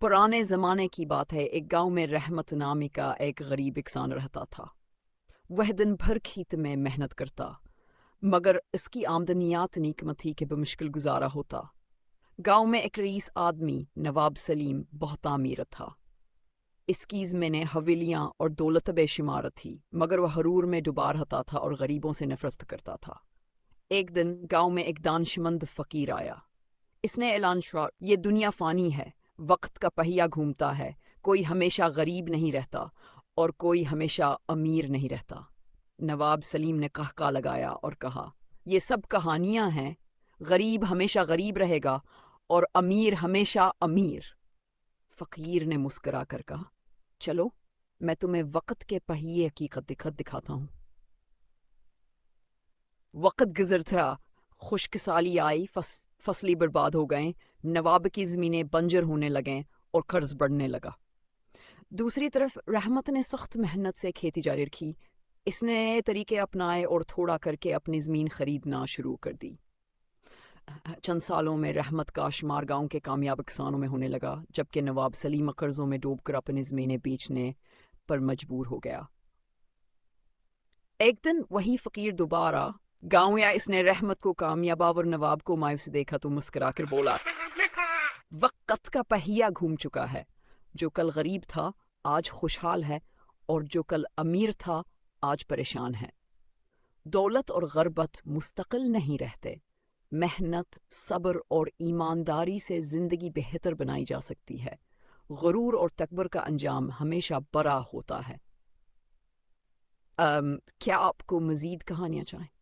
پرانے زمانے کی بات ہے، ایک گاؤں میں رحمت نامی کا ایک غریب انسان رہتا تھا۔ وہ دن بھر کھیت میں محنت کرتا، مگر اس کی آمدنیات نیک مت تھی کہ بمشکل گزارا ہوتا۔ گاؤں میں ایک رئیس آدمی نواب سلیم بہت امیر تھا۔ اس کی زمینیں حویلیاں اور دولت بے شمار تھی، مگر وہ حرور میں ڈوبا رہتا تھا اور غریبوں سے نفرت کرتا تھا۔ ایک دن گاؤں میں ایک دانشمند فقیر آیا۔ اس نے اعلان کیا، یہ دنیا فانی ہے، وقت کا پہیہ گھومتا ہے، کوئی ہمیشہ غریب نہیں رہتا اور کوئی ہمیشہ امیر نہیں رہتا۔ نواب سلیم نے قہقہ لگایا اور کہا، یہ سب کہانیاں ہیں، غریب ہمیشہ غریب رہے گا اور امیر ہمیشہ امیر۔ فقیر نے مسکرا کر کہا، چلو میں تمہیں وقت کے پہیے کی حقیقت دکھاتا ہوں۔ وقت گزرتا، خشک سالی آئی، فصلی برباد ہو گئیں، نواب کی زمینیں بنجر ہونے لگیں اور قرض بڑھنے لگا۔ دوسری طرف رحمت نے سخت محنت سے کھیتی جاری رکھی۔ اس نے نئے طریقے اپنائے اور تھوڑا کر کے اپنی زمین خریدنا شروع کر دی۔ چند سالوں میں رحمت کا شمار گاؤں کے کامیاب کسانوں میں ہونے لگا، جبکہ نواب سلیم قرضوں میں ڈوب کر اپنی زمینیں بیچنے پر مجبور ہو گیا۔ ایک دن وہی فقیر دوبارہ گاؤں یا اس نے رحمت کو کامیاب اور نواب کو مایوس دیکھا تو مسکرا کر بولا، وقت کا پہیہ گھوم چکا ہے، جو کل غریب تھا آج خوشحال ہے اور جو کل امیر تھا آج پریشان ہے۔ دولت اور غربت مستقل نہیں رہتے، محنت، صبر اور ایمانداری سے زندگی بہتر بنائی جا سکتی ہے۔ غرور اور تکبر کا انجام ہمیشہ برا ہوتا ہے۔ کیا آپ کو مزید کہانیاں چاہیں؟